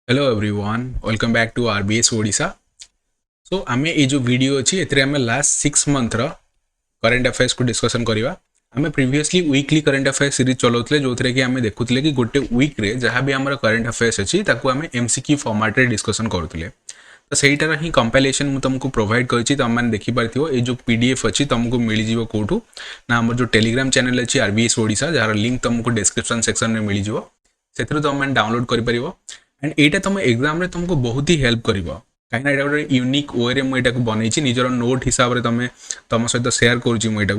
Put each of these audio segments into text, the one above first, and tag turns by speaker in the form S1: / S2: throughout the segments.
S1: Hello everyone welcome back to RBS Odisha. So आमे ये जो वीडियो अच्छी एथरे आमे लास्ट 6 मंथ रो करंट अफेयर्स को डिस्कशन करवा। आमे previously weekly current affairs series चलाउतले जोथरे कि आमे देखुतले कि गोटे वीक रे जहाँ भी हमर करंट अफेयर्स अच्छी ताकू आमे एमसीक्यू फॉर्मेट रे डिस्कशन करूतले। तो सहीटार ही कंपाइलेशन मु तुमको प्रोवाइड करछि। तुम मैंने देखि पारथिबो ए जो पीडीएफ अच्छी तुमको मिल जिवो कोठू ना हमर जो टेलीग्राम चैनल अच्छी आरबीएस ओडिशा जार लिंक तुमको डिस्क्रिप्शन सेक्शन में मिल जिवो। सेथरो तुम मैंने डाउनलोड करि परिबो एंड एटा तुम एग्जाम रे तुमको बहुत ही हेल्प करिवो। कहीं एटा गोटे यूनिक वे रे मुझे बनई निजर नोट हिसाब से तुम तुम सहित सेयार करुँचा।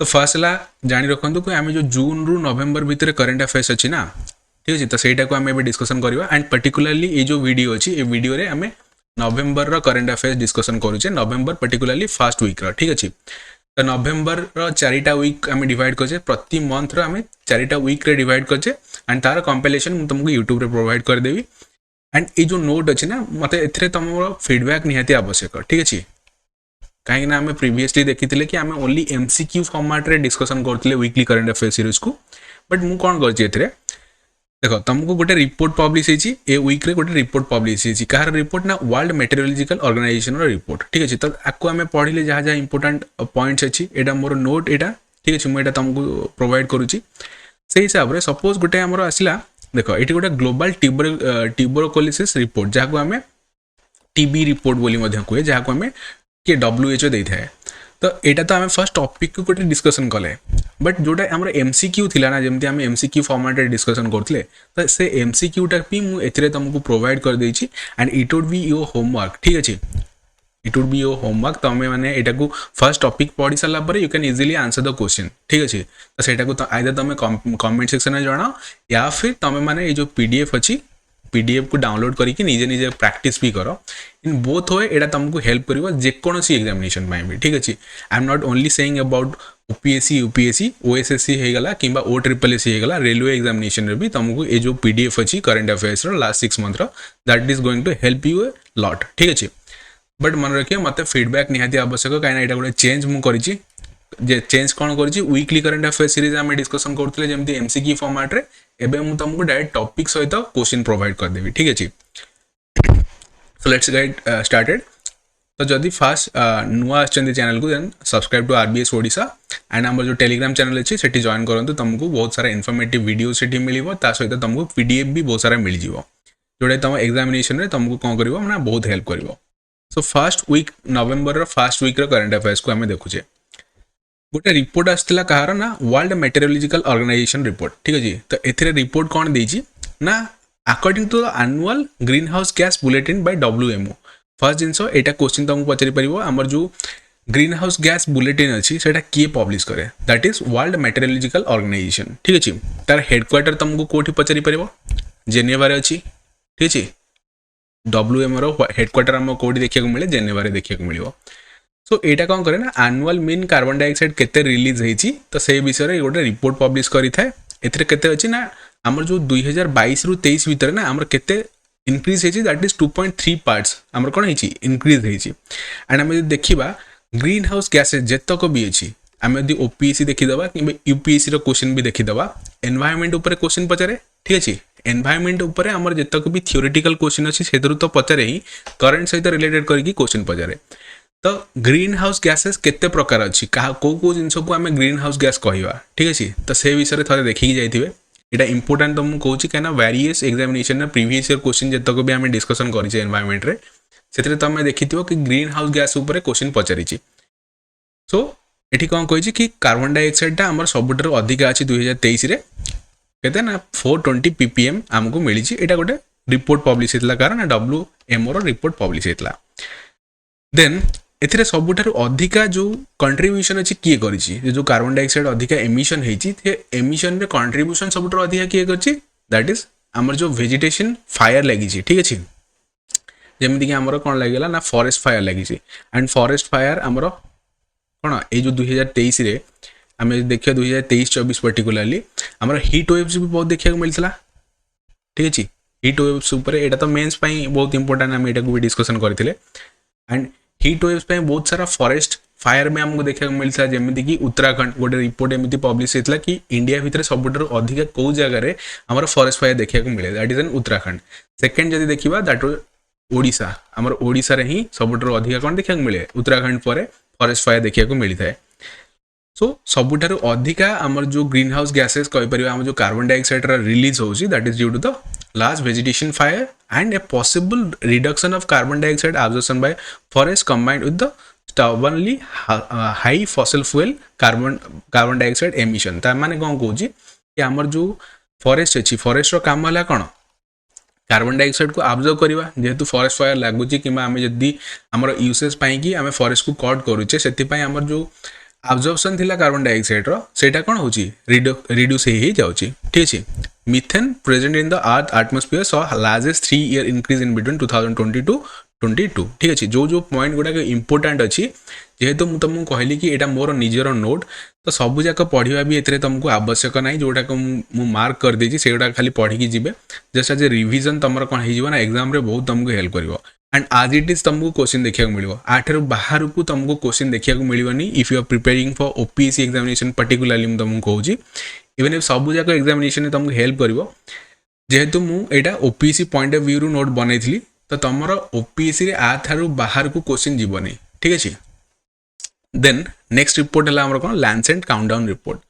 S1: तो फर्स्ट है जाणी रखु कि आम जो जून रु नवेम्बर भितर करंट अफेयर्स अच्छी ना, ठीक अच्छे। तो सहीटा को आम डिस्कसन करवा एंड पर्टिकुलरली ये जो वीडियो अच्छी ये वीडियो रे आम नवेम्बर रो करंट अफेयर्स डिस्कसन करुचे। नवेम्बर पर्टिकुलरली फर्स्ट वीक रो, ठीक अच्छे। तो नवेम्बर रो 4टा वीक आम डिवाइड करचे, प्रति मंथ रो आम 4टा वीक रे डिवाइड करचे एंड तार कंपाइलेशन मुझे तुमको यूट्यूब रे प्रोवाइड करदेवी। एंड ये जो नोट अच्छी ना मत ए तुम फीडबैक निहाती आवश्यक, ठीक अच्छे। कहीं आम प्रीवियसली देखी कि आम ओनली एमसीक्यू फॉर्मेट रे डिस्कशन करते वीकली करंट अफेयर सीरीज को। बट मुझे कौन कर देख तुमको गोटे रिपोर्ट पब्लिश होती ए वीक रे गोटे रिपोर्ट पब्लिश होती कहार रिपोर्ट ना वर्ल्ड मेटेरियोलॉजिकल ऑर्गेनाइजेशन रिपोर्ट, ठीक अच्छे। तो आपको आम पढ़ले जहाँ जहाँ इंपोर्टेंट पॉइंट्स अच्छी एटा मोर नोट एटा, ठीक अच्छे। मुझे तुमको प्रोवाइड करुँची से हिसाब से सपोज गोटे आमर आसला देख ये गोटे ग्लोबल ट्यूबरकुलोसिस रिपोर्ट जहाँ को आम टीबी रिपोर्ट बोली कहे, जहाँ को आम किए WHO दे थाए। तो यहाँ तो आम फर्स्ट टॉपिक को गोटे डिस्कसन कले। बट जोटा आम एमसीक्यू थिला ना जमती आम एमसीक्यू फॉर्मेट डिस्कसन करते तो से एमसीक्यूटा भी मुझे तुमको प्रोवाइड कर देछि and it would be your homework, ठीक अच्छे। It would be your homework तुम मैंने यहाँ को फर्स्ट टॉपिक पढ़ी सारा पर you can easily answer the question, ठीक अच्छे। तो सहीटा को आइदर तुम कमेंट सेक्शन में जनाओ या फिर तुम मैंने ये जो पीडीएफ अच्छी पीडीएफ को डाउनलोड करके निजे निजे प्रैक्टिस भी करो। इन बोथ वे एटा तुमको हेल्प करिवो जेकोसी एग्जामिनेशन भी, ठीक अच्छे। I am not only saying about OPSC UPSC OSSC होगला कि OSSC होगला, रेलवे एग्जामिनेशन भी तुमको ये जो पीडीएफ अच्छी current affairs last 6 month that is going to help you a lot, ठीक अच्छे। बट मन रखिए मत फीडबैक निहाती आवश्यक कहीं यहाँ गोटे चेंज मुझे चेंज कौन कर वीकली करंट अफेयर सीरीज आम डिस्कसन करते जमी एमसीक्यू फॉर्मेट रे एबे मु तुमको डायरेक्ट टॉपिक सहित क्वेश्चन प्रोवाइड करदेवी, ठीक अच्छे। So let's get started. तो जदि फास्ट नुआ आछंती चैनल को then subscribe to RBS Odisha and आम जो टेलीग्राम चैनल अच्छी से जॉइन करूँ। तुमको बहुत सारा इनफॉर्मेटिव वीडियो से मिल सहित तुमको पीडीएफ भी बहुत सारा मिल जाव जोटा तुम एग्जामिनेशन रे तुमको कौन कर बहुत हेल्प कर। सो फर्स्ट वीक नवेम्बर फर्स्ट वीक करंट अफेयर्स को आम देखुचे। गोटे रिपोर्ट आसला कहार ना वर्ल्ड मेटेरियोलॉजिकल ऑर्गेनाइजेशन रिपोर्ट, ठीक अच्छे। तो एथिरे रिपोर्ट कौन देछि ना according to the annual green house gas bulletin by WMO। First जिनस यहाँ क्वेश्चन तुमको पचारि पार आमर जो ग्रीन हाउस गैस बुलेटिन अच्छी से किए पब्लिश करे that is World Meteorological Organization, ठीक अच्छे। तार हेडक्वार्टर तुमको कौटी पचारि पार जेनेवा अच्छी, ठीक अच्छे। WMO हेडक्वार्टर आम कौटी देखा मिले जेनेवा देखा मिले। सो यहाँ कौन करे ना एनुअल मीन कार्बन डाइऑक्साइड केते रिलीज होती तो से विषय गोटे रिपोर्ट पब्लिश करें। एथिरे केते अच्छी ना आमर जो 2022 रु 23 भितर ना आमर केते इनक्रीज होती दैट इज 2.3 पार्ट्स आमर कौन होती इनक्रीज होती। एंड आम देखा ग्रीन हाउस गैसेज जेतक भी अच्छी आम यदि OPSC देखीदे कि यूपीएससी क्वेश्चन भी देखीदे एनवायरमेंट उपर क्वेश्चन पचारे, ठीक अच्छे। एनवायरमेंट उपर आमर जेतक भी थियोरेटिकल क्वेश्चन अच्छी से तो पचारे ही करंट सहित रिलेटेड करके क्वेश्चन पचारे। तो ग्रीन हाउस गैसेस केते प्रकार अच्छी कौ जिन को आम ग्रीन हाउस गैस कहवा, ठीक अच्छे। तो से विषय थे देखिए जाइए यहाँ इंपोर्टाट तो मुझे कहूँ कहीं various examination previous year question जितक भी आम डिस्कसन करें एनवायरमेंट रे से तुम देखी कि ग्रीन हाउस गैस उपर क्वेश्चन पचारि। सो ये कौन कही कि कार्बन डाइऑक्साइड आम सबुठ अधिका अच्छी 2023 के ना 420 ppm आमको मिली। यहाँ गोटे रिपोर्ट पब्लिश होता कारण WMO रिपोर्ट पब्लिश होता। देन एथिरे सबुठारु अधिका जो कंट्रीब्यूशन अच्छी किए करिछि जो कार्बन डाइऑक्साइड अधिका एमिशन होती एमिशन रे कंट्रीब्यूशन सबुठारु अधिका किए करछि दैट इज आमर जो वेजिटेशन फायर लगी, ठीक अच्छे। जमीक कि आमर कौन लगे ना फॉरेस्ट फायर लगी एंड फॉरेस्ट फायर आमर कौन ये 2023 रे आम देखिए 2023-24 पर्टिकुलरली आमर हिट वेव्स भी बहुत देखा मिलता, ठीक अच्छे। हिट वेव्स उपर यहाँ तो मेन्स बहुत इंपोर्टेंट आम यहाँ भी डिस्कसन करते एंड हिट वेव्स पे बहुत सारा फॉरेस्ट फायर में हमको देखा मिलता जमी कि उत्तराखंड गोटे रिपोर्ट एमती पब्लिश होता कि इंडिया भितर सबुठ अधिक कौ जगार आम फरेस्ट फायर देखा मिले that is an Uttarakhand. Second जब देखा दैट ओडिशा आमर ओडिशा रे ही सबुठ अधिक कौन देखा मिले उत्तराखंड पर फरेस्ट फायर देखा मिलता है। सो सबुठारु अधिका आमर जो ग्रीन हाउस गैसेस कहीपर आम जो कार्बन डाइऑक्साइड रिलीज होची that is due to the large vegetation fire and a possible reduction of carbon dioxide absorption by forest combined with the stubbornly high fossil fuel carbon dioxide emission. ता माने कोन कहूची कि आमर जो forest अछि forest रो काम हला कोन carbon dioxide को absorb करवा जेहेतु फॉरेस्ट फायर लगुची कि आम जदि आमर यूसेज पाई कि आम फॉरेस्ट को कट करूचे से आमर जो अब्जॉर्प्शन थिला कार्बन डाइऑक्साइड रो सेटा कोन होची रिड्यूस हे जाउची। ठीक अछि methane present in the earth atmosphere saw largest 3 year increase in between 2020 to 22। ठीक अछि जो पॉइंट गुडा के इंपोर्टेंट अछि जेहेतु मु तुमको कहली कि एटा मोर निजर नोट तो सबु जाक पढ़िबा भी एतरे तुमको आवश्यक नाही जोटा को मु मार्क कर देछि सेटा खाली पढ़ी कि जिवे जस्ट एज ए रिवीजन तमर कोन हे जिवो ना एग्जाम रे बहुत तुमको हेल्प करिवो एंड आज इट इज तुमको क्वेश्चन देखा मिलो आठर बाहर को तुमको क्वेश्चन देखा मिलनी if you are preparing for OPSC examination particularly तुमको कहूँ इवन इफ सबू जाक एग्जामिनेशन तुमको हेल्प कर जेहेतु मुझा OPSC point of view note बनई तो तुम ओपीएससी आ थारू बाहर को क्वेश्चन जीवनी। ठीक अच्छे देन नेक्स्ट रिपोर्ट है कौन Lancet countdown report.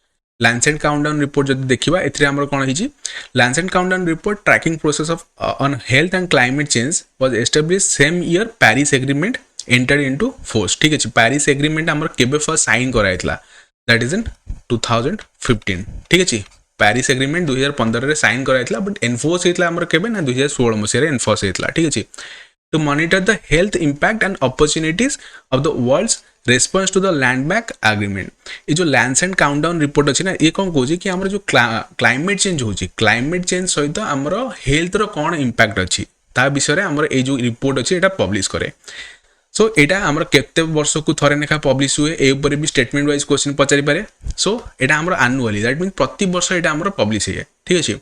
S1: Lancet countdown report जब देखा एमर कौन है Lancet countdown report tracking process of on health and climate change was establish same year Paris agreement entered into force. ठीक है पेरिस एग्रीमेंट आमर केबे फर्स्ट साइन कराइतला दैट इज इन 2015। ठीक है पेरिस एग्रीमेंट 2015 रे साइन कराइतला बट एनफोर्स होइतला आमर केबे ना 2016 मसिया रे एनफोर्स होइतला। ठीक है to monitor the health impact and opportunities of the world's response to the landmark agreement. ये जो लैंसेट काउंटडाउन रिपोर्ट अच्छी ना ये कौन कौन कि आमर जो क्लाइमेट चेंज होची क्लाइमेट चेंज सहित आमर हेल्थ रो कौन इंपैक्ट अच्छी ता विषय आमर ये जो रिपोर्ट अच्छी एटा पब्लिश करे। सो एटा आमर केते वर्ष को थरे नेखा पब्लिश हुए ए ऊपर भी स्टेटमेंट वाइज क्वेश्चन पचारि पारे। सो एटा आमर एनुअली दैट मीन प्रति वर्ष एटा आमर पब्लिश है। ठीक अच्छे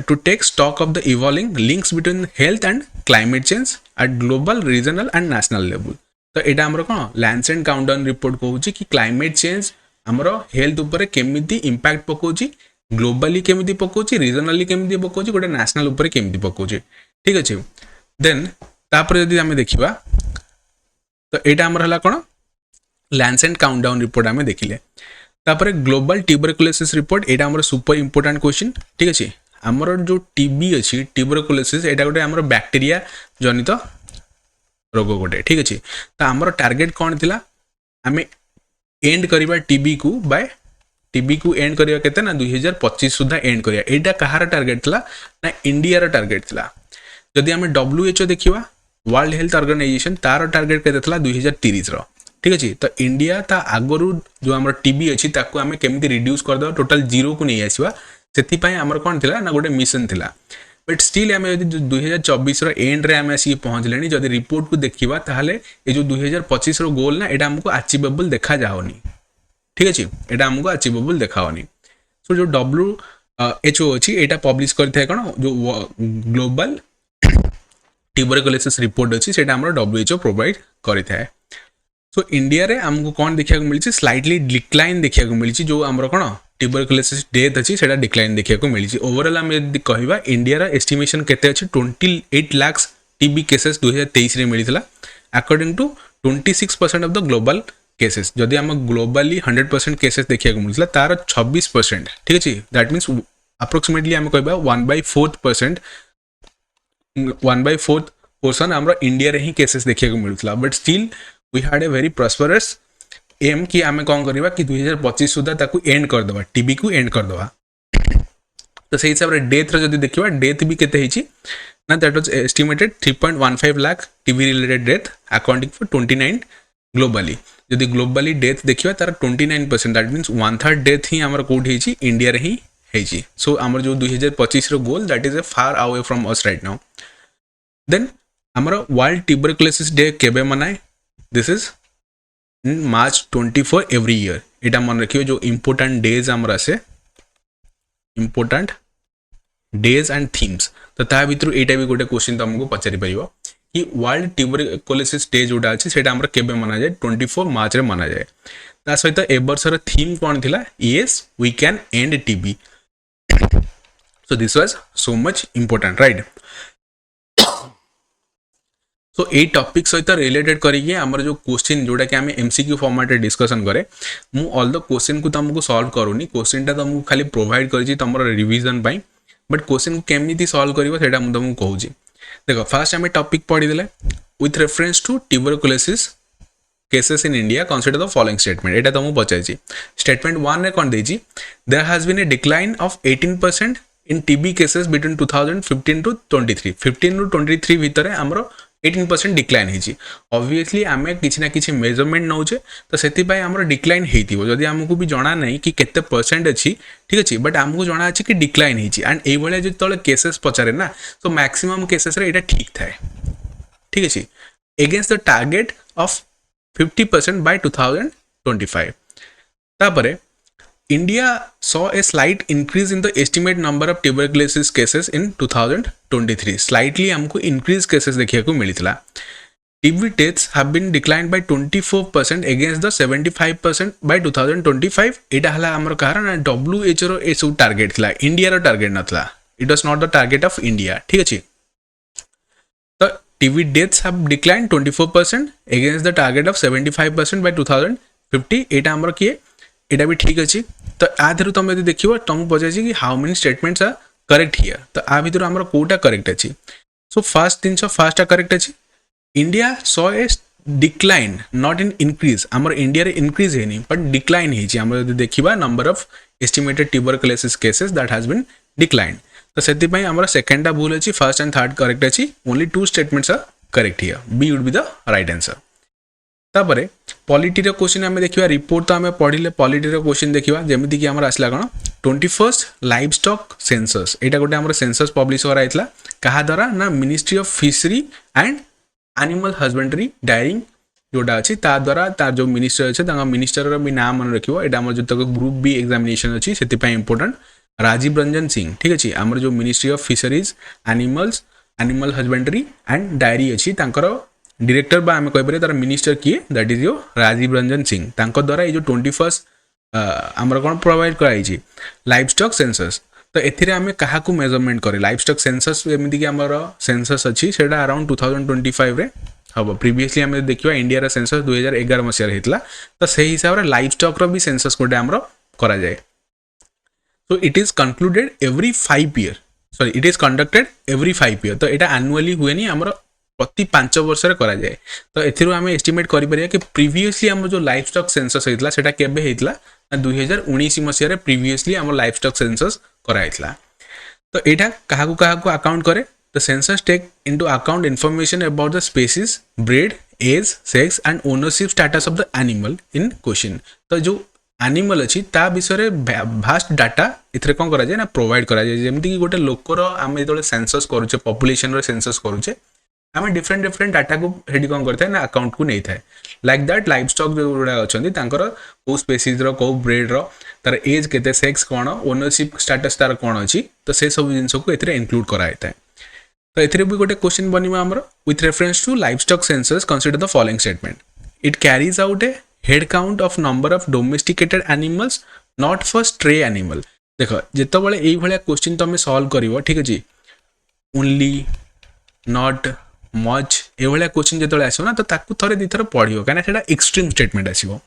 S1: to take stock of the evolving links between health and climate change at global, regional and national level। तो एटा हमरो कोन लैंसेट काउंटडाउन रिपोर्ट कहूची कि क्लाइमेट चेंज हमरो हेल्थ ऊपर केमिति इंपैक्ट पकोची ग्लोबली केमिति पकोची रीजनली केमिति पकोची गोटे नेशनल ऊपर केमिति पकोची। ठीक अछि देन तापर यदि हमें देखिबा तो एटा हमर हला कोन लैंसेट काउंटडाउन रिपोर्ट हमें देखिले। तापर ग्लोबल ट्यूबरकुलोसिस रिपोर्ट एटा हमर सुपर इंपोर्टेंट क्वेश्चन। ठीक अछि हमर जो टीबी अछि ट्यूबरकुलोसिस एटा गोटे हमर बैक्टीरिया जनित रोग गोटे। ठीक अच्छे तो आमर टार्गेट कौन थिला आमे एंड करिबा टीबी को एंड करिया केते ना 2025 सुधा एंड करिया एटा कहार टार्गेट थिला ना इंडिया रो टार्गेट थिला। जदि आमे WHO देखिबा वर्ल्ड हेल्थ ऑर्गेनाइजेशन तार टार्गेट केते थिला 2030 रो। ठीक अच्छे तो इंडिया ता आगरु जो हमर टीबी अछि ताको आमे केमिति रिड्यूस कर दो टोटल जीरो को नै आसीबा सेति पय हमर कोन थिला ना गोटे मिशन थिला बट स्टिल आम 2024 एंड रे आम आसिक पहुँचले जदि रिपोर्ट को देखा ताहले ये जो 2025 गोल ना यहाँ आमको अचीवेबल देखा जाओनी। ठीक अच्छे यहाँ आमको अचीवेबल देखाओनी। सो जो WHO अच्छी यहाँ पब्लिश करता कौन जो ग्लोबल ट्यूबरकुलोसिस रिपोर्ट अच्छी से WHO प्रोवाइड करता है। सो इंडिया रे आमको कौन देखा मिली स्लाइटली डिक्लाइन देखा मिली जो आमर कौन ट्यूबरकुलोसिस डेथ अच्छी से डिक्लाइन देखा मिली। ओवरऑल आम यदि कहवा इंडिया रा एस्टिमेशन केते अच्छी 28 लाख टीबी केसेस 2023 रे मिली according to 26% of the global cases. जदि आम ग्लोबली 100% केसेस देखा मिलता तार 26%। ठीक अच्छे दैट मीन्स अप्रोक्सीमेटली आम कहवा 1/4% 1/4 पोर्सन आम इंडिया रे ही केसेस देखा मिलता but still we had a very prosperous um कि आमे कौन करवा कि 2025 सुधा ताकू एंड कर दवा टीबी को एंड कर दवा। तो सही हिसाब रे डेथ रे जदी देखिबा डेथ भी केते हिची ना that was estimated 3.15 lakh TB related death accounting for 29 globally. जदी ग्लोबली डेथ देखिबा तार 29% दैट मींस 1/3 डेथ ही हमर कोड हिची इंडिया रे ही हिची। सो हमर जो 2025 रो goal that is a far away from us right now. Then हमर वर्ल्ड ट्यूबरकुलोसिस डे केबे मनाए this is March 24 every year. यहाँ मन रखिए जो इम्पोर्टेंट डेज आमर आसे इम्पोर्टेंट डेज एंड थीम्स तो ता भितर यहाँ भी गोटे क्वेश्चन तुमको पचारि पारिबो कि वर्ल्ड ट्यूबरकुलोसिस डे जोटा अछि सेटा हमर केबे मना जाए 24 मार्च रे मना जाए ता सहित ए वर्षर थीम कोन थिला yes we can end TB so this was so much important right so a topic सहित रिलेटेड करिए हमर जो क्वेश्चन जोटा कि हमें एमसीक्यू फॉर्मेट रे डिस्कशन करे मु ऑल द क्वेश्चन को तुमको सॉल्व करूनी क्वेश्चन ता तुमको खाली प्रोवाइड करछि तमरो रिवीजन पई बट क्वेश्चन को केमिति सॉल्व करिवो सेटा मु तुमको कहूछि देखो फर्स्ट हमें टॉपिक पढ़ी देले with reference to tuberculosis cases in India consider the following statement एटा तुमको पचाइछि स्टेटमेंट 1 रे कोन देछि there has been a decline of 18% in TB cases between 2015 to 23 15 to 23 भितर हमरो 18% डिक्लाइन होती ऑब्वियसली आम किसी ना किसी मेजरमेंट नौचे तो से डिक्लाइन होती जदि आमको भी जना नहीं कि केते परसेंट अच्छी ठीक अच्छे बट आमको जना अच्छी कि डिक्लाइन होती एंड ये जो केसेस पचारे ना तो मैक्सिमम केसेस रे ठीक थाए ठीक अच्छे against the target of 50% by 2025 तापरे India saw a slight increase in the estimate number of tuberculosis cases in 2023. Slightly हमको increase cases देखने को मिली थला. TB deaths have been declined by 24% against the 75% by 2025. इटा हला हमर कारण WHO रो ए सब टारगेट थला. इंडिया रो टारगेट न थला. It was not the target of India. ठीक अछि. तो TB deaths have declined 24% against the target of 75% by 2050. इटा हमर किए एटा भी ठीक अच्छी तो आधर तुम यदि देख तुमको पचार कि how many statements are correct here तो आ भर आम कौटा करेक्ट अच्छी सो फर्स्ट जिन फर्स्ट करेक्ट अच्छी India saw a decline not in increase आम इंडिया रे इंक्रीज है बट डिक्लाइन होम देखा number of estimated tuberculosis cases that has been decline तो से आम सेकेंडा भूल अच्छी फर्स्ट एंड थर्ड करेक्ट अच्छी only 2 statements are correct here B would be the right answer तापरे पॉलिटी रो क्वेश्चन हमें देखिबा रिपोर्ट तो हमें पढ़िले पॉलिटी रो क्वेश्चन देखिबा जेमिति कि हमर आसला कोन 21st लाइव स्टॉक सेंसस एटा गोटे हमर सेंसस पब्लिश हो राइतला कहा द्वारा ना ministry of fishery and animal husbandry daring जोटा अछि ता द्वारा तार जो मिनिस्टर अछि तांगा मिनिस्टर रो भी नाम मन रखिबो एटा हमर जो तक ग्रुप बी एग्जामिनेशन अछि सेति पय इंपोर्टेंट राजीव रंजन सिंह ठीक अछि हमर जो ministry of fisheries animal husbandry and dairy अछि तांकर डायरेक्टर बा आम कह तार मिनिस्टर किए that is your Rajiv Ranjan Singh द्वारा ये 21st आमर कौन प्रोवाइड कराई लाइव स्टॉक सेंसस तो एथिरे आम क्या मेजरमेंट करे लाइव स्टॉक सेंसस एमती कि आमर सेंसस अच्छी से अराउंड 2025 रे हम प्रीवियसली आम देखा इंडिया रा सेंसस 2011 मसीह होता तो से हिसाब से लाइव स्टॉक रो भी सेंसस गोटे आमर करा जाए सो it is concluded every 5 year sorry it is conducted every 5 year तो यहाँ आनुअली हुए नहीं आमर प्रति 5 वर्ष रे करा जाए तो एथिरो आम एस्टिमेट करि परिया कि प्रीवियसली आम जो लाइव स्टॉक सेंसस होइतला सेटा केबे होइतला 2019 मसीह रे प्रीवियसली आम लाइव स्टॉक सेंसस कराइतला तो एटा कहा को अकाउंट करे the census take into account information about the species breed age sex and ownership status of the animal in question तो जो एनिमल अच्छी ता विषय भास्ट डाटा इथरे कौन करा जाए ना प्रोवाइड करा जाए जेमति कि गोटे लोकर आम जो सेंसस करूचे पॉपुलेशन रो सेंसस करूचे आम डिफरेंट डाटा को हेडी कौन करता है ना अकाउंट को नहीं थाए लाइक दैट लाइव स्टॉक जो गुड़ा अच्छा कौ स्पेसीज कौ ब्रीड तार एज केते सेक्स कौन ओनरशिप स्टेटस तार कौन अच्छी तो से सब जिन को इनक्लूड कराए तो ये भी गोटे क्वेश्चन बनवा आमर with reference to livestock census consider the following statement it carries out a head count of number of domesticated animals not for stray animal देख जिते ये क्वेश्चन तुम सॉल्व कर ठीक अच्छे ओनली नॉट मच ये क्वेश्चन जो आसो ना तो ताकू थोड़े दी थर पढ़ो कहीं एक्सट्रीम स्टेटमेंट आसो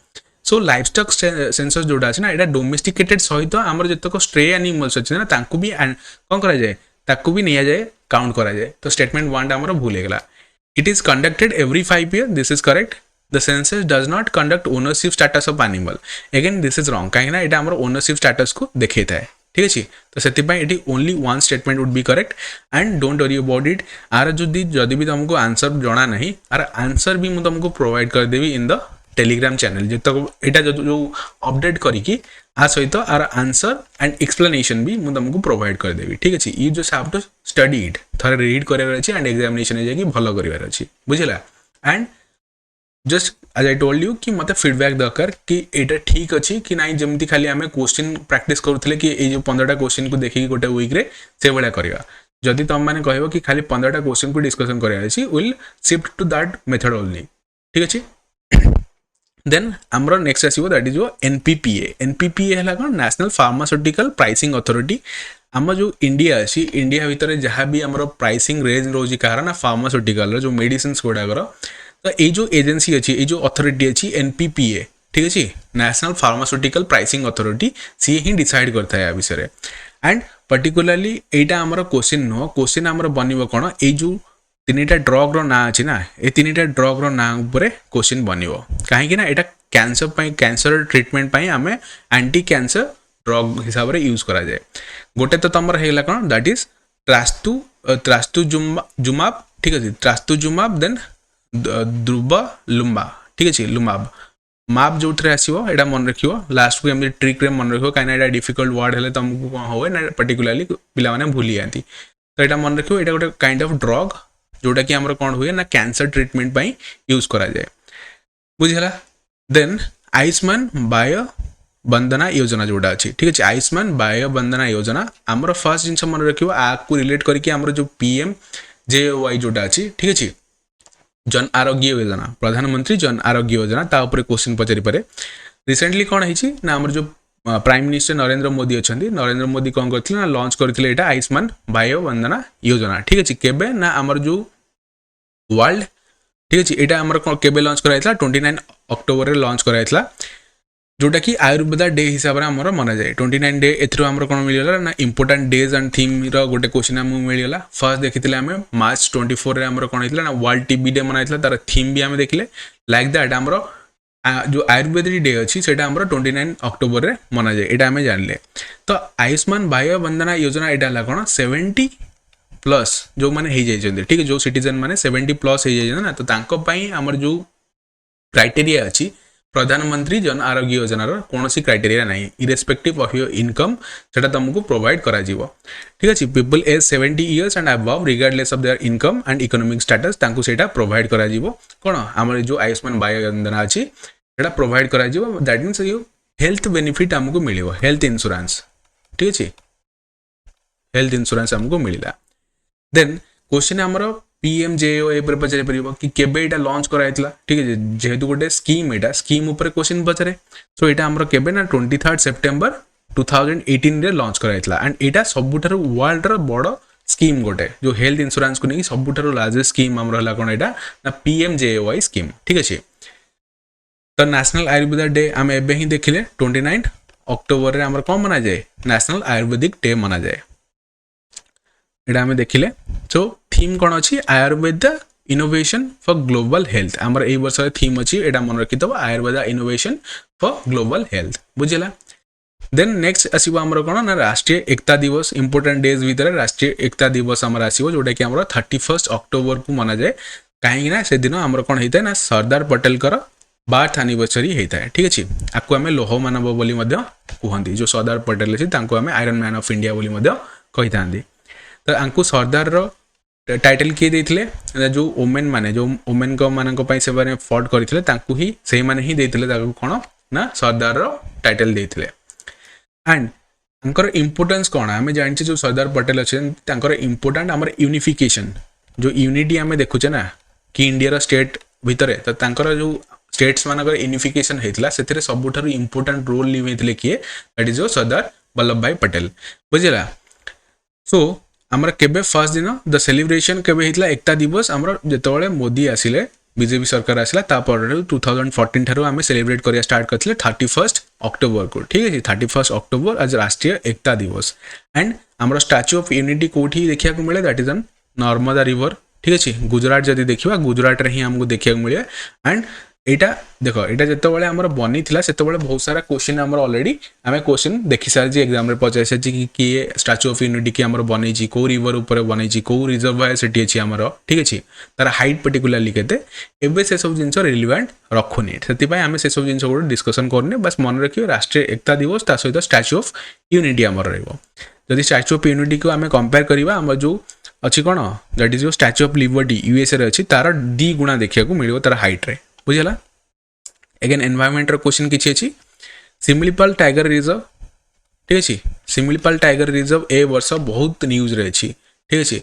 S1: सो लाइव स्टॉक सेंसस जोटा अच्छे ना यहाँ डोमेस्टिकेटेड सहित आमर जितक स्ट्रे एनिमल्स अच्छे ना ताकू भी कौन करा जाए ताकू भी नहीं जाए काउंट करा जाए तो स्टेटमेंट 1 आमर भूल गला it is conducted every 5 year this is correct the census does not conduct ownership status of animal again this is wrong कहीं यहाँ आमर ओनरशिप स्टेटस को देखा है ठीक अच्छे तो से only 1 statement would be correct and don't worry about it आर जदि भी तुमको आंसर जना नहीं आर आंसर भी मुझे तुमको प्रोवाइड करदेवी इन द टेलीग्राम चैनल जितक यहाँ जो अपडेट करी आ सहित आर आंसर एंड एक्सप्लेनेशन भी मुझे तुमको प्रोवाइड करदेवी ठीक अच्छे you just have to study it थोड़े रीड करार अच्छे एंड एग्जामिनेशन जाकि भल करार अच्छे बुझला and just as I told you कि मत फीडबैक दरकार कि एटा ठीक अच्छी कि ना जमी खाली आम क्वेश्चन प्रैक्टिस करूँ कि ये जो 15टा क्वेश्चन को देखिए गोटे वीक रे से भाया करवा जदि तुम मैंने कह कि खाली 15टा क्वेश्चन को डिस्कसन कराई will shift to that method only ठीक अच्छे देन आमर नेक्स्ट आसो दैट इज एनपीपीए एनपीपीए है कौन नेशनल फार्मास्यूटिकल प्राइसिंग अथॉरिटी आम जो इंडिया अच्छी इंडिया भितर जहाँ भी आम प्राइसिंग रेंज रोज कहार ना फार्मास्यूटिकल जो मेडिसिन गुड़ाकर तो ये जो एजेंसी अच्छी ये जो अथॉरिटी अच्छी एनपीपीए ठीक अच्छे नेशनल फार्मास्यूटिकल प्राइसिंग अथॉरिटी सी ही डिसाइड करता है विषय एंड पर्टिकुलाली यहाँ आमर क्वेश्चन नुह क्वेश्चन आमर बन कौन यो 3टा ड्रग्र ना अच्छी ना ये 3टा ड्रग्र ना क्वेश्चन बन कहीं यहाँ कैंसर ट्रिटमेंट आम एंटी कैंसर ड्रग हिसाब से यूज करा जाए गोटे तो तुम है कौन दैट इज ट्रास्तुजुमाब ठीक अच्छे ट्रास्तुजुमाब देन द्रुबलुम्बा ठीक अच्छे लुमाब माप जो थे आसो यहाँ मन रख लास्ट को एमती ट्रिक्रे मन रख कहीं डिफिकल्ट वर्ड है तुमको कौन हुए ना पर्टिकुलाली पिला भूली जाती तो यहाँ मन रख यहाँ गोटे काइंड ऑफ ड्रग जोटा कि आमर कौन हुए ना कैंसर ट्रिटमेंट यूज करा जाए बुझेगा देन आयुष्मान बाय बंदना योजना जोड़ा अच्छी ठीक अच्छे आयुष्मान बाय बंदना योजना आमर फर्स्ट जिनस मन रख आपको रिलेट करके आमर जो पीएम जेवाई जोड़ा अच्छी ठीक अच्छे जन आरोग्य योजना प्रधानमंत्री जन आरोग्य योजना तापर क्वेश्चन पचारि पारे रिसेंटली कौन है ना आमर जो प्राइम मिनिस्टर नरेंद्र मोदी अच्छा नरेंद्र मोदी कौन करते ना लॉन्च करते यहाँ आयुष्मान बाय बंदना योजना ठीक अच्छे केबे ना आमर जो वर्ल्ड ठीक अच्छे यहाँ आमर केबे लॉन्च कराइला 29 अक्टोबर लॉन्च कराइला जोटा कि आयुर्वेद डे हिसाब से आमर मना जाए 29 डे एमर कौन मिलगला ना इंपोर्टाट डेज एंड थीम रोटे क्वेश्चन आमको मिलगला फर्स्ट देखी आम मार्च 24 आमर कौन होता ना वर्ल्ड टीबी डे मनाई तार थीम भी आम देखिले लाइक दैट आमर जो आयुर्वेदिक डे अच्छी से 29 अक्टोबर में मना जाए यहाँ आम जानले तो आयुष्मान बाह्य बंदना योजना यहाँ कौन 70 प्लस जो मैंने ठीक है जो सिटीजन मैंने 70 प्लस हो ना तो आमर जो क्राइटेरिया अच्छी प्रधानमंत्री जन आरोग्य योजनार कौन सी क्राइटेरिया ना इरेस्पेक्टिव ऑफ योर इनकम से तुमको प्रोवाइड करा ठीक अच्छे people as 70 years and above regardless of their income and economic status तांको सेटा प्रोवाइड करा कौन आमर जो आयुष्मान बाह्य योजना अच्छी सेटा प्रोवाइड करा that means yo health benefit आमको मिलियो हेल्थ इंश्योरेंस ठीक अच्छे हेल्थ इंश्योरेंस आमको मिलला देन क्वेश्चन आमर पीएमजेओए पर पचारि पार कि केबे एटा लॉन्च कराइतला ठीक है जेहेतु गोटे स्कीम एटा स्कीम ऊपर क्वेश्चन पचारे सो एटा आमर केबे ना 23 सेप्टेम्बर 2018 रे लॉन्च कराइतला एंड एटा सबुठारु वर्ल्ड रो बड़ स्कीम गोटे जो हेल्थ इंश्योरेंस को नहीं सबुठारु लार्जेस्ट स्कीम आमर हला कोन एटा ना पीएमजेओआई स्कीम ठीक अच्छे तो नेशनल आयुर्वेद डे आम एबे ही देखिले 29 अक्टोबर रे आमर कौन मना जाए नेशनल आयुर्वेदिक डे मना जाए यहाँ आम देखिले सो थीम कौन अच्छी Ayurveda innovation for global health आमर ए वर्ष थीम अच्छी यहाँ मन रखिद Ayurveda innovation for global health बुझेगा देन नेक्स्ट आसो आमर कौन ना राष्ट्रीय एकता दिवस इंपोर्टेंट डेज भितर राष्ट्रीय एकता दिवस आमर आसो जोटा कि आमर 31 अक्टोबर को मना जाए कहीं से दिन आमर कौन होता है ना सरदार पटेल बार्थ एनिवर्सरी होता है ठीक अच्छे आपको आम लोह मानव बोली कहती जो सरदार पटेल अच्छी आम आयरन मैन ऑफ इंडिया बोली कही था तो आंकु सरदार टाइटल किए देते जो वोमेन माने जो वोमेन को मान से फट करते ही से माने ही देते कौन ना सरदार टाइटल देते एंड आंकर इम्पोर्टेंस कौन आम जाने जो सरदार पटेल अच्छे इम्पोर्टाट आमर यूनिफिकेशन जो यूनिटी आम देखुचे ना कि इंडिया स्टेट भितर तो जो स्टेट्स मानक यूनिफिकेशन होता से सबुठारु इम्पोर्टाट रोल निभाई किए दैट इज सरदार वल्लभ भाई पटेल बुझेगा सो आमर केबे फर्स्ट दिन द सेलिब्रेशन केबे होता एकता दिवस आमर जिते मोदी आसिले बीजेपी सरकार आसला 2014 ठारू आम सेलिब्रेट करिया स्टार्ट करथिले 31 अक्टोबर को ठीक है 31 अक्टोबर आज राष्ट्रीय एकता दिवस एंड आमर स्टैच्यू ऑफ यूनिटी कोठी देखिया को मिले that is on Narmada river ठीक अच्छे गुजरात जदि देखा गुजरात रे ही हमको देखा मिले एंड एटा देख यहाँ जिते आम बनी से बहुत सारा क्वेश्चन आम ऑलरेडी आम क्वेश्चन देखी सारी एग्जाम पचारि सारी कि किए स्टाच्यू ऑफ यूनिटी की आम बनी कौ रिवर उपर बनी कौ रिजर्वायर से अच्छी आमर ठीक अच्छे तार हाइट पर्टिकुलाली केते एबे से सब जिन रिलेवेंट रखुनी से आम से सब जिन गोटे डिस्कसन करने बस मन रखिए राष्ट्रीय एकता दिवस ता सहित स्टाच्यू ऑफ यूनिटी आम रही स्टाच्यू ऑफ यूनिटी को आम कंपेयर करवा आम जो अच्छी कौन दैट इज जो स्टाच्यू ऑफ लिबर्टी यूएसए अच्छी तार 2 गुणा देखा मिले तार हाइट रे बुझेगा एगेन एनवायरमेंट क्वेश्चन किसी अच्छी सिमिलीपाल टाइगर रिजर्व ठीक अच्छे सिमिलीपाल टाइगर रिजर्व ए वर्ष बहुत न्यूज रे अच्छी ठीक अच्छे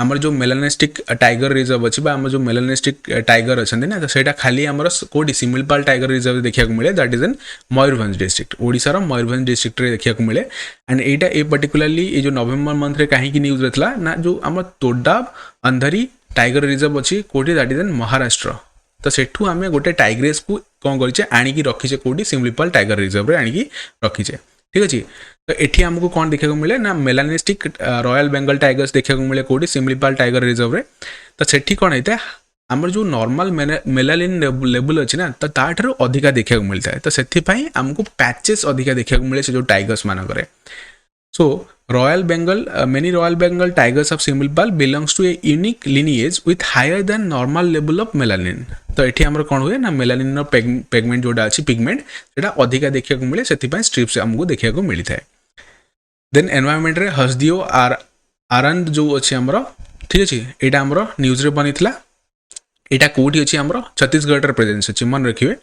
S1: आमर जो मेलानिस्टिक टाइगर रिजर्व अच्छी आम जो मेलानिस्टिक टाइगर अच्छा ना तो सहीटा खाली आमर कौटी सिमिलपाल टाइगर रिजर्व देखा मिले that is in Mayurbhanj district ओडिशार मयूरभंज डिस्ट्रिक्ट रे देखा मिले एंड एटा ए पर्टिकुलरली ये जो नवेम्बर मंथ रे कहीं न्यूज रहता ना जो आम तोडाब अंधारी टाइगर रिजर्व अच्छी कौटी दैट इज इन महाराष्ट्र तो सेठू आम गोटे टाइग्रेस को कौन करें आणिकी रखीचे कौटी सिमिलपाल टाइगर रिजर्व रे आणिकी रखीचे ठीक अच्छे तो ये आमको कौन देखा मिले ना मेलानिस्टिक रॉयल बेंगल टाइगर्स देखा मिले कौटी सिमिलपाल टाइगर रिजर्व रे तो सेठी कौन होता है आमर जो नॉर्मल मेलानिन लेवल अच्छी ना तो ताठू अधिका देखा मिलता है तो से आमको पैचेस अधिका देखा मिले से जो टाइगर्स मानक so royal Bengal many royal Bengal tigers of Similipal belongs to a unique lineage with higher than normal level of melanin तो ये आमर कौन हुए ना मेलानिन पेगमेंट जोटा अच्छी पिगमेंट से अधिका देखा मिले से स्ट्रिप्स आमको देखा मिलता है देन एनवायरमेंट रे हसदियो आरंद जो अच्छे आमर ठीक अच्छे यहाँ आमर न्यूज रे बनी यहाँ कौटी अच्छी आमर छत्तीसगढ़ प्रेजेंस अच्छी मन रखिए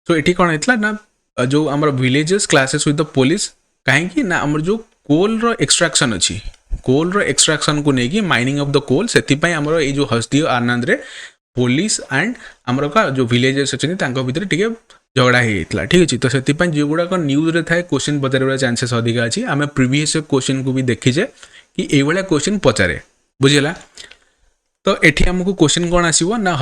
S1: सो ये कौन होता ना जो आमर villages classes with the police कहीं ना आमर जो कोल रो एक्सट्राक्शन अच्छी कोल रो एक्सट्राक्शन को लेकिन माइनिंग ऑफ द कोल से आमर ये जो हसदियो आनंद रे पुलिस एंड आमर का जो विलेजेस अच्छे भितर टे झगड़ा होता ठीक अच्छे तो से जो गुड़ाक न्यूज रे थाए क्वेश्चन पचार चांसेस अधिका अच्छी आम प्रिवियस क्वेश्चन को भी देखीचे कि ये क्वेश्चन पचारे बुझेगा तो ये आमको क्वेश्चन कौन आसो ना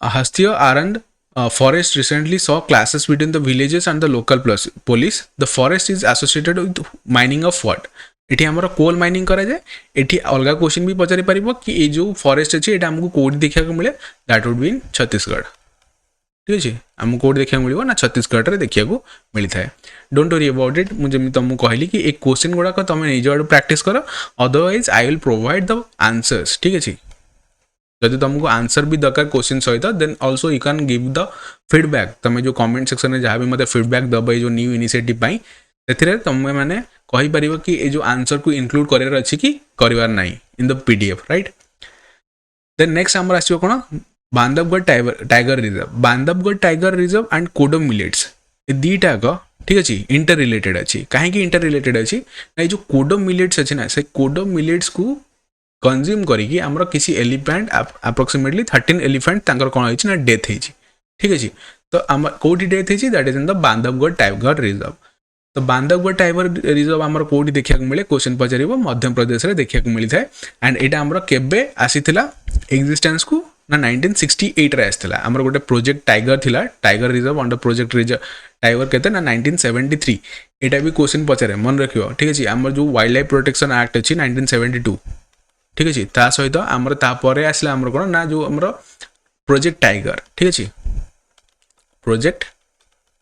S1: हस्तियो आरंड forest recently saw clashes between the villages and the local police. The forest is associated with mining of what? ये आमर कोल माइनिंग करा जाए ये अलग क्वेश्चन भी पचारि पार कि ये जो फॉरेस्ट अच्छे ये आमको कौट देखा मिले that would be in Chhattisgarh ठीक अच्छे आमको कौट देखा मिले ना छत्तीसगढ़ में देखा मिलता है डोंट वरी अबाउट इट मुझे तुमको कहली कि एक क्वेश्चन गुड़ाक तुम निज आड़ प्रैक्टिस कर otherwise I will provide the answers ठीक अच्छे जदि तुमको आंसर भी दरकार क्वेश्चन सहित then also you can give the feedback तुम जो कमेंट सेक्शन में जहाँ भी मतलब फीडबैक दब ये जो न्यू इनिशिएटिव से तुम मैंने कहीपर कि ये जो आंसर को इनक्लूड करार अच्छी कि करार ना in the PDF right then next आमर आसो कौन Bandhavgarh tiger reserve Bandhavgarh tiger reserve and kodo millets ये दीटाक ठीक अच्छे इंटर रिलेटेड अच्छी कहीं इंटर रिलेटेड अच्छी ना ये जो कोडो मिलेट्स अच्छे ना से कोडो मिलेट्स को कंज्यूम करी आमर किसी एलिफेंट अप्रोक्सीमेटली 13 एलिफेंट कौन होती ना डेथ होती ठीक अच्छे तो आम कौटी डेथ होती that is in the Bandhavgarh tiger reserve तो बांधवगढ़ टाइगर रिजर्व आमर कौटी देखा मिले क्वेश्चन पचार मध्य प्रदेश में देखा मिलता है एंड यहाँ आमर केबे आसीथिला एक्जिस्टेंस को ना 1968 रे आसला आमर गोटे प्रोजेक्ट टाइगर थिला tiger reserve under project tiger केते ना 1973 यहाँ भी क्वेश्चन पचारे मन रखियो ठीक अच्छे आमर जो वाइल्ड लाइफ प्रोटेक्शन एक्ट अच्छी 1972 ठीक अच्छे ता सहित आमर तापर आसला आमर कौन ना जो आमर प्रोजेक्ट टाइगर ठीक अच्छे प्रोजेक्ट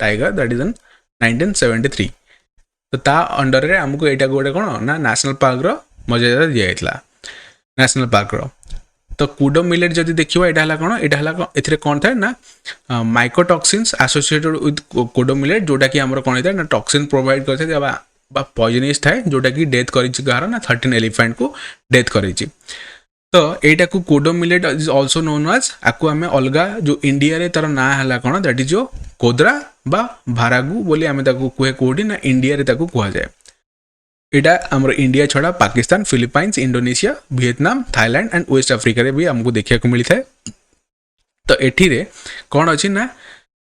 S1: टाइगर दैट इज इन 1973 तो ता अंडर रे आमको एटा गोटे कौन ना नेशनल पार्क रो मर्यादा दिया जाइतला नेशनल पार्क रो तो कोडो मिलेट जदि देखिबा एटा हला कौन एटा हला एथिरे कौन थाए ना mycotoxins associated with kodo millet जोटा कि आमर कौन होता ना टॉक्सिन प्रोवाइड करथे बा पॉइजनस थाए जोटा कि डेथ करिछि गार ना 13 एलिफेंट को डेथ करिछि तो एटा को kodo millet is also known as आकु आमे अलगा जो इंडिया रे तार ना हला कोन दैट इज जो कोद्रा बा भारागु बोली आमे ताकू कुहे कोडी ना इंडिया रे ताकू कुहा जाय एटा हमर इंडिया छड़ा Pakistan Philippines Indonesia Vietnam Thailand and West Africa रे भी हमको देखिया को मिलता है तो एठी रे कोन अछि ना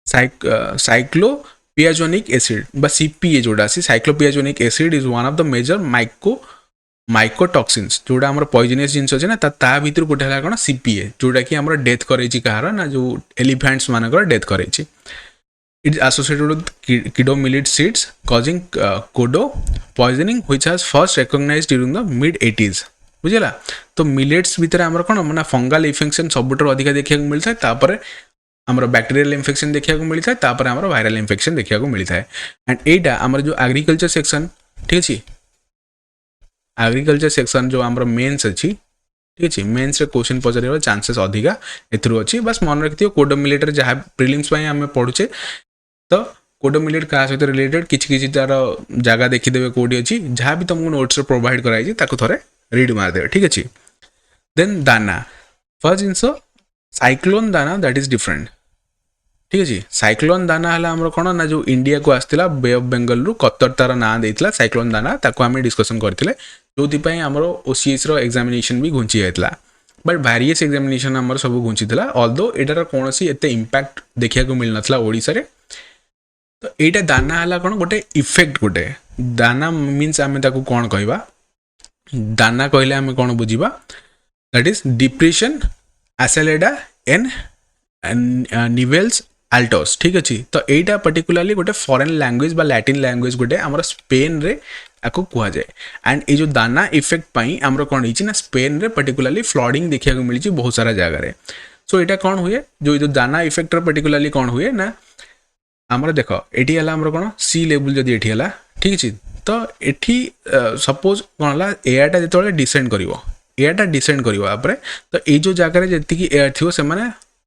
S1: साइक्लोपियाजोनिक एसिड बा सीपीए जोड़ा सी cyclopiazonic acid is one of the major mycotoxins जोड़ा आमर पॉइजनस जिनस अच्छे ना ता भीतर गोटे है कौन सीपीए जोटा कि आमर डेथ करैछि कहार ना जो एलिफेंट्स मानकर डेथ करैछि it is associated with kodo millet seeds causing kodo poisoning which has first recognized during the mid 80s बुझला तो मिलेट्स भीतर आमर कौन माने फंगल इन्फेक्शन सबुठ अधिक देखा मिलता है तापर आमर बैक्टीरियल इन्फेक्शन देखा मिलता है तापर आमर वायरल इन्फेक्शन देखा मिलता है एंड एटा आमर जो एग्रीकल्चर सेक्शन ठीक अच्छे एग्रीकल्चर सेक्शन जो आमर मेन्स अच्छी ठीक अच्छे मेन्स रे क्वेश्चन पचार चांसेस अधिका एथुरु अच्छी बस मन रखियो कोडो मिलेट रे जहाँ प्रिलिम्स आम पढ़ुचे तो कोडो मिलेट क्या सहित रिलेटेड किसी तार जगह देखीदे कौटी अच्छी जहाँ भी तुमको नोट्स प्रोवाइड कराई थे रीड मारदे ठीक अच्छे देन दाना फर्स्ट जिनस साइक्लोन दाना दैट इज डिफरेंट ठीक अच्छे साइक्लोन दाना है आमर कौन ना जो इंडिया को आसला बे ऑफ बेंगल रु कतर तार ना देता साइक्लोन दाना ताको आम डिस्कसन करते जो आमर ओसीएस एग्जामिनेशन भी घुंची जाता बट वेरियस एग्जामिनेशन आमर सब घुंची ऑल्दो एटार कौन एत इंपैक्ट देखा मिल नाला ओडिशा रे। तो यहाँ दाना है कौन गोटे इफेक्ट गोटे दाना मीन्स आम कौन कहवा दाना कहले आम कौन बुझा that is depression एसेलेडा and निवेल्स Altos ठीक अच्छे। तो यहाँ पर्टिकुलाली गोटे फॉरेन लैंग्वेज बा लैटिन लैंग्वेज गोटे आमर स्पेन रे आपको कह जाए एंड ये जो दाना इफेक्ट पाई आमर कौन होती ना स्पेन रे पर्टिकुलाली फ्लडिंग देखा मिली बहुत सारा जगह। सो यहाँ कौन हुए जो दाना इफेक्ट पर्टिकुलाली कौन हुए ना आमर देख ये आमर कौन सी लेवल जदि ये है ठीक अच्छे। तो ये सपोज कौन है एयरटा जो डिसेंड कर एयरटा डिसेंड कर तो ये जो जगार जी एयर थी से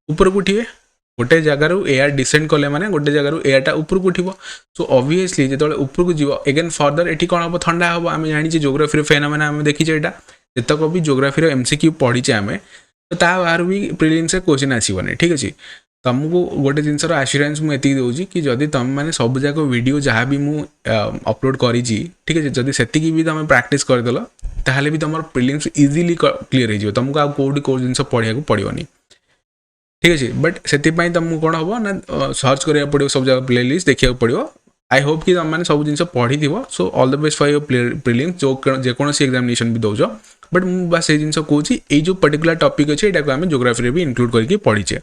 S1: ऊपर को उठे गोटे जगार एयर डिसेंड कले मैंने गोटे जगार एयरटा ऊपर को उठो। सो ऑब्वियसली जो ऊपर को जीव एगेन फर्दर ये कौन हम ठंडा हम आम जानी जोग्राफी फेनोमेना आम देखीचे यहाँ जितक भी जोग्राफी एमसीक्यू पढ़ीचे आम तो बाहर भी प्रिलिम्स क्वेश्चन आसबनी ठीक अच्छे। तुमको गोटे जिनसर आश्योरेंस मुझे दूसरी कि जदि तुम मैंने सब जाक वीडियो जहाँ भी मुझे अपलोड करी ठीक है जदि से भी तुम प्रैक्टिस करदेल ताहले भी तुम प्रिलिम्स इजिली क्लीयर हो तुमको आ कौटी कौ जिन पढ़ा पड़ोनी ठीक अच्छे। बट से तुमको कौन हम ना सर्च करा पड़ो सब जगह प्ले लिस्ट देखा पड़ो। आई होप कि तुम मैंने सब जिन पढ़ी थो। So all the best for your prelims जो जेकोसी एग्जामिनेशन भी दौच बट मुझे बस ये जिन कौच ये जो पर्टिकुलर टॉपिक अच्छे यहाँ आम जोग्राफी भी इंक्लूड करके पढ़ीचे।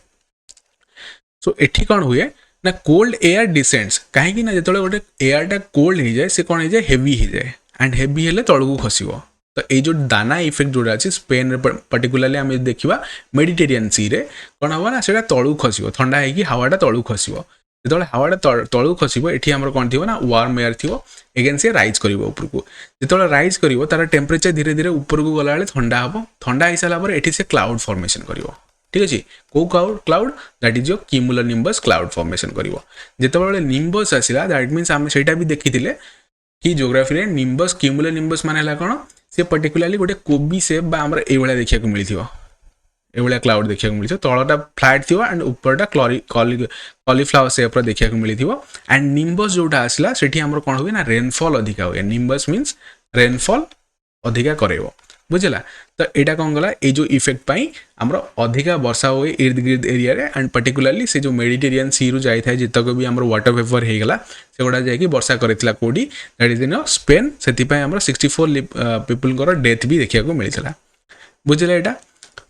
S1: सो एठी कौन हुए ना कोल्ड एयर डिसेंट्स कहीं ना जो गोटे एयरटा कोल्ड हो जाए से कौन हो जाए हेवी हो जाए एंड हेवी हेले तलू खसब। तो ये जो दाना इफेक्ट जोड़ा अच्छे स्पेन पर्टिकुलाली आम देखा मेडिटेरियन सी रे कौन हम ना से तलू खसब ठंडा है हावाटा तलू खसब जो हावाटा तलू खसब ये आम कौन थी ना वार्म एयर थी एगेन सी रईज कर उपरको जो रईज कर तार टेम्परेचर धीरे धीरे ऊपर को गला ठंडा हम ठंडा हो सारापर ये से क्लाउड फॉर्मेशन कर ठीक अच्छे। कौ cloud that is your cumulonimbus cloud formation कर जिते निम्बस आसला दैट मीन्स आम से भी देखी कि जोग्राफी रे निम्बस क्यूमुलोनिम्बस माने कौन सी पर्टिकुलाली गोटे कोबी सेप आम ये देखा मिली ये क्लाउड देखा मिली तलटा फ्लैट थी एंड उपरटा कॉलीफ्लावर सेप देखा मिली एंड निम्बस जोटा आसला से कौन हुए ना रेनफॉल अधिका हुए निम्बस मीन्स रेनफॉल अधिका करेब बुझला। तो यहाँ कौन गला ये जो इफेक्ट पाई आमर अधिका वर्षा हुए इर्द गिर्द एरिया रे एंड पर्टिकुलाली से जो मेडिटेरियन सी रु जाए जितक भी आम वाटर वेपर होगला से गुड़ा जाकि वर्षा करता कौटी दैट इज इन स्पेन से 64 पीपल डेथ भी देखा मिलता बुझला यहाँ।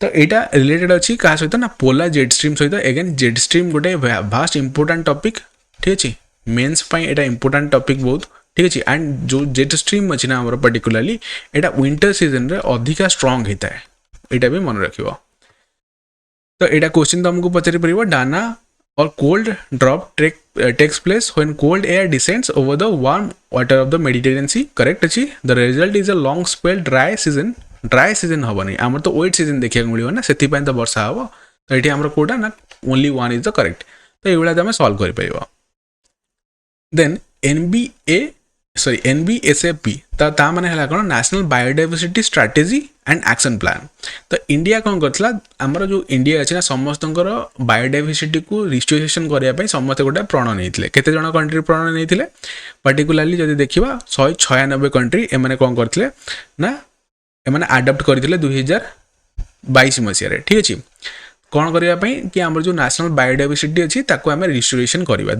S1: तो यहाँ रिलेटेड अच्छी क्या सहित ना पोला जेट स्ट्रीम सहित एगेन जेट स्ट्रीम गोटे भास्ट इंपोर्टाट टॉपिक ठीक अच्छे मेन्स यहाँ इंपोर्टाट टॉपिक बहुत ठीक अच्छे। एंड जो जेट स्ट्रीम अच्छी ना आम पर्टिकुलाली यहाँ विंटर सीजन रे अधिका स्ट्रंग होता है यहाँ भी मन रख। तो यहाँ क्वेश्चन तुमको पचारि पार डाना और cold drop takes place when cold air descends over the warm water of the Mediterranean sea correct अच्छी। The result is a long spell dry season हेनी आम तो वेट सीजन देखा मिले ना से तो वर्षा हम तो ये आम कौटा ना only one is the correct. तो ये आम सल्व कर देन NBSAP ता माने है कौन national biodiversity strategy and action plan. तो इंडिया कौन करथिला हमर जो इंडिया अछि ना समस्तंकर बायोडाइवर्सिटी को रिस्टोरेशन करने समस्त गोटे प्रण नहीं केते जण कंट्री प्रण नहीं पर्टिकुलाली जदि देखिबा 196 कंट्री एमाने कौन करथिले ना एमाने अडॉप्ट करथिले 2022 मसिया ठीक अछि। कौन करने कि आम जो नेशनल बायोडाइवर्सिटी अच्छी आम रिस्टोरेशन करवा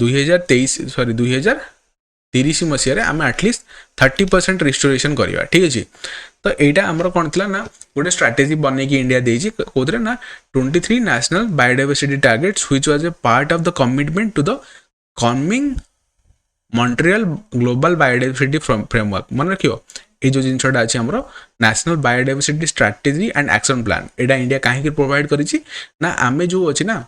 S1: 2030 मसीह आम एटलिस्ट 30% रिस्टोरेशन करवा ठीक अच्छे। तो यहाँ आमर कौन थी ना गोटे स्ट्राटेजी बन कि इंडिया देती कौन ना 23 national biodiversity targets which was a part of the commitment to the Kunming Montreal global biodiversity framework मन रखियो ये जो जिनसा अच्छे आमर national biodiversity strategy and action plan यहाँ इंडिया कहीं प्रोवाइड करी ना आम जो अच्छे ना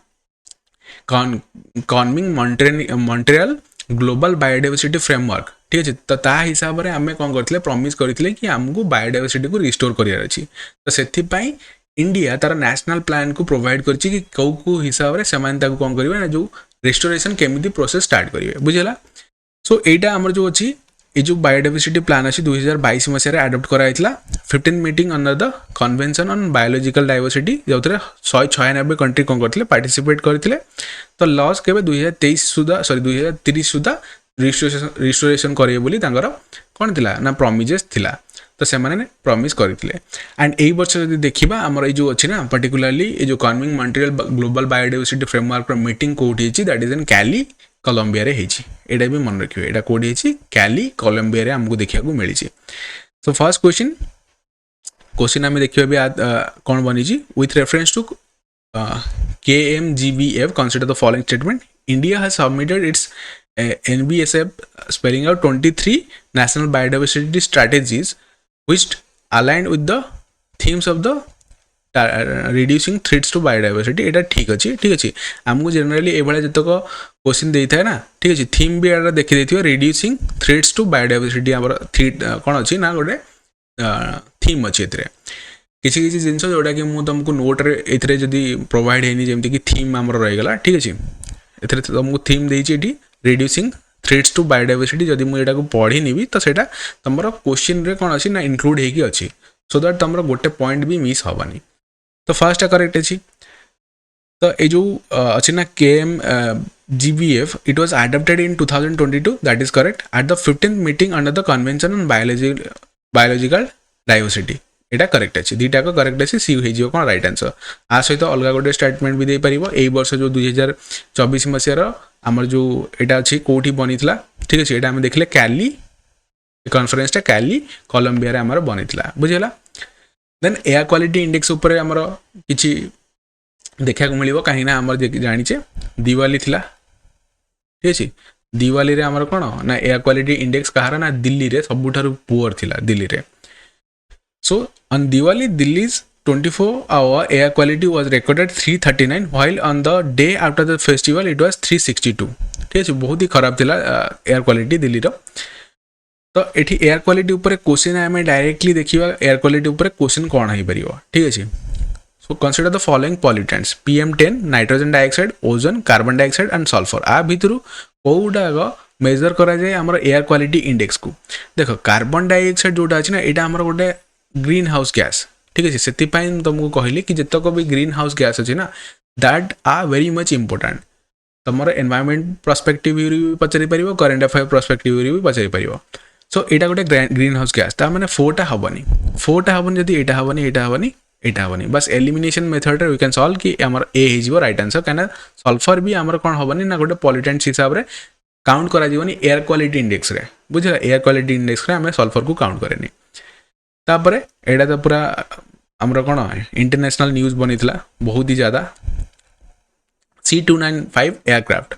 S1: Kunming Montreal global biodiversity framework ठीक अच्छे। तो ता हिसाब से आम कौन करते प्रॉमिस करते कि आमको बायोडाइवर्सिटी को रिस्टोर करार अच्छी। तो से इंडिया तार नेशनल प्लान को प्रोवाइड कर कौ हिसाब से कौन करेंगे ना जो रिस्टोरेशन केमी प्रोसेस स्टार्ट करेंगे बुझेगा। सो यहाँ आमर जो अच्छी ये जो बायोडाइवर्सिटी प्लान अच्छी 2022 मसीह आडप्ट कराई 15 meeting under the convention on biological diversity जो 196 कंट्री कौन करते पार्टिसिपेट करते। तो लॉस के 2023 सुधा 2030 सुधा रिस्टोरेशन करेंगे बोली कौन थिला ना प्रॉमिजेस थिला। तो से प्रॉमिस करते एंड यही वर्ष जो देखा आमर ये अच्छी ना पर्टिकुलरली ये जो Kunming Montreal global biodiversity framework meeting कौटी that is in Cali Colombia रे यहाँ भी मन रखिए यहाँ कौटी कैली कोलंबिया रे आमको देखा मिली। सो फर्स्ट क्वेश्चन आम देखिए भी कौन बनी with reference to KMGBF consider the following statement. India has submitted its NBSF spelling out 23 national biodiversity strategies which aligned with the themes of the reducing threats to biodiversity. एटा ठीक अच्छे आमको generally ये जितक question दे था ना ठीक अच्छे theme भी एटा देखी देथियो reducing threats to biodiversity आमर कौन अच्छी ना गोटे थीम अच्छी एतरे किसी किसी जिन जोटा कि मुझे तुमको नोट्रे ये जदि प्रोवाइड है जमी कि थीम आमर रहीगला ठीक अच्छे ए तुमको थीम देती रिड्यूसिंग थ्रेट्स टू बायोडाइवर्सिटी जदि मुझे पढ़ी भी तो सेटा तुम क्वेश्चन रे कौन अच्छी ना इनक्लूड होगी अच्छी सो दैट तुम गोटे पॉइंट भी मिस हेनी। तो फर्स्ट करेक्ट अच्छी तो ये जो अच्छी ना KMGBF it was adopted in 2022 that is correct at the 15th meeting under the convention on biological diversity Etah correct अच्छे दुईटा करेक्ट अच्छे सी हो कौन राइट आंसर आ सहित अलग गोटे स्टेटमेंट भी देपर यही वर्ष जो 2024 मसीहार आमर जो यहाँ अच्छी कौटी बनी ठीक अच्छे यहाँ देखले कैली कॉन्फ्रेंसटा कैली कोलंबिया आमर बनी बुझेगा। देन एयर क्वालिटी इंडेक्स उपर आमर किछि देखा मिल कहीं आमर जाचे दिवाली थिला ठीक अच्छे दिवाली रे आमर कौन ना एयर क्वालिटी इंडेक्स कहार ना दिल्ली रे सबुठारु पुअर थिला दिल्ली रे। So on Diwali, Delhi's 24-hour air quality was recorded 339, while on the day after the festival it was 362. ठीक है बहुत ही खराब थिला एयर क्वालिटी दिल्ली रो। तो एठी एयर क्वालिटी ऊपर क्वेश्चन आम डायरेक्टली देखिए एयर क्वालिटी ऊपर क्वेश्चन कौन हो पार ठीक अच्छे। So consider the following pollutants PM10 nitrogen dioxide ozone carbon dioxide and sulphur आ भितर कौटा मेजर करा जाए आमर एयर क्वालिटी इंडेक्स को देख कार्बन डाइऑक्साइड जोटा अच्छी ना यहाँ आमर गोटे ग्रीन हाउस गैस ठीक अच्छे से तुमको कहली कि जितक भी ग्रीन हाउस गैस अच्छी ना that are very much important तुम एनवायरमेंट पर्सपेक्टिव भी पचारि पार करेन्ट अफेयर पर्सपेक्टिव भी पचारि पार। सो यहाँ गोटे ग्रीन हाउस गैस तार मैंने फोरटा हेनी जब यहाँ हेनी यहाँ हेनी बस elimination method we can solve कि आमर ए हो राइट आंसर कहीं सल्फर भी आमर कौन हेनी ना गोटे पॉल्यूटेंट्स हिसाब से काउंट करा एयर क्वालिटी इंडेक्स रे बुझे एयर क्वालिटी इंडेक्स रे आम सल्फर को काउंट करें तापर एटा तो पूरा आमर कौन इंटरनेशनल न्यूज बनी बहुत ही ज़्यादा C295 एयरक्राफ्ट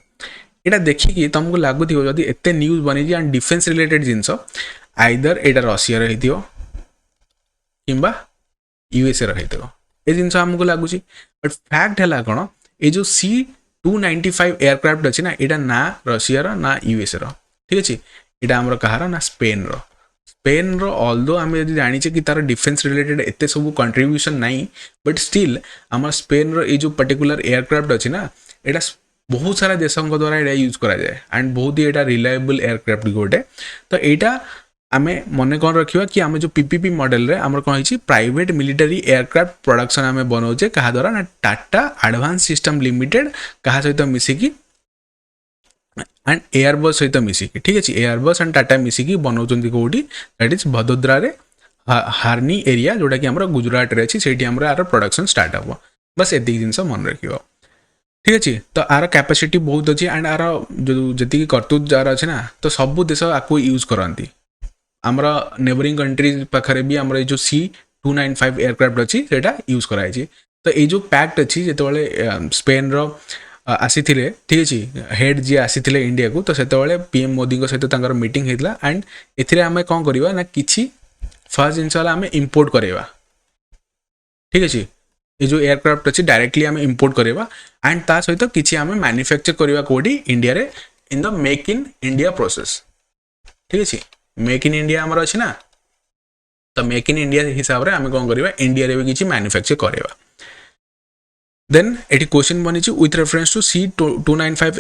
S1: यहाँ देखिए तुमको लगुथ जब एत न्यूज बनी and defence related genus either यहाँ रशिया रही किंबा USA रही ये जिनस आमको लगुच बट फैक्ट है कौन ये जो C295 एयरक्राफ्ट अच्छी ना यहाँ ना रशिया ना USA ठीक अच्छे यहाँ आमर कहार ना स्पेन रो ऑल्दो आम यदि जाचे कि तार डिफेन्स रिलेटेड एत सब कंट्रीब्यूशन नहीं बट स्टिल आम स्पेन रो ये जो पर्टिकुलर एयरक्राफ्ट अच्छी ना यहाँ बहुत सारा देशों द्वारा यहाँ यूज करा जाए एंड बहुत ही यहाँ रिलायबल एयरक्राफ्ट गोटे। तो यहाँ आम मन कौन रखा कि आम जो PPP मॉडल रे आमर कौन है प्राइवेट मिलिटरी एयरक्राफ्ट प्रोडक्शन आम बनाऊे क्या द्वारा ना टाटा एडवांस सिस्टम लिमिटेड क्या सहित मिसिकी एंड एयरबस सहित मिसिकी ठीक अच्छे एयरबस एंड टाटा मिसिकी बनाऊँ कौटी दैट इज भदोदरा रे हार्नी एरिया जोटा कि आमर गुजरात रे अच्छी से आर प्रोडक्शन स्टार्ट हम बस ये जिनस मन रख ठीक अच्छे। तो आर कैपेसिटी बहुत अच्छी एंड आर जो जी कर्तुत जार अच्छे ना तो सब देश आपको यूज करती आमर नेबरिंग कंट्रीज पाखे भी आमर जो C295 एयरक्राफ्ट अच्छी से यूज कराई। तो ये जो पैक्ट अच्छी जो स्पेन रो आसी ठीक अच्छे हेड जी आसी इंडिया को तो से PM मोदी सहित मीटिंग होता एंड ए आम कौन करवा ना कि फर्स्ट जिनस आम इम्पोर्ट करवा ठीक अच्छे ये जो एयरक्राफ्ट अच्छी डायरेक्टली आम इम्पोर्ट करवा एंड ता सहित किसी आम मैन्युफैक्चर करवा कौटी इंडिया रे in the make in India process ठीक अच्छे मेक इन इंडिया आमर अच्छी ना तो मेक इन इंडिया हिसाब से आम कौन करवा इंडिया रे भी किसी मैन्युफैक्चर करवा। Then एटी क्वेश्चन बनी with reference to C295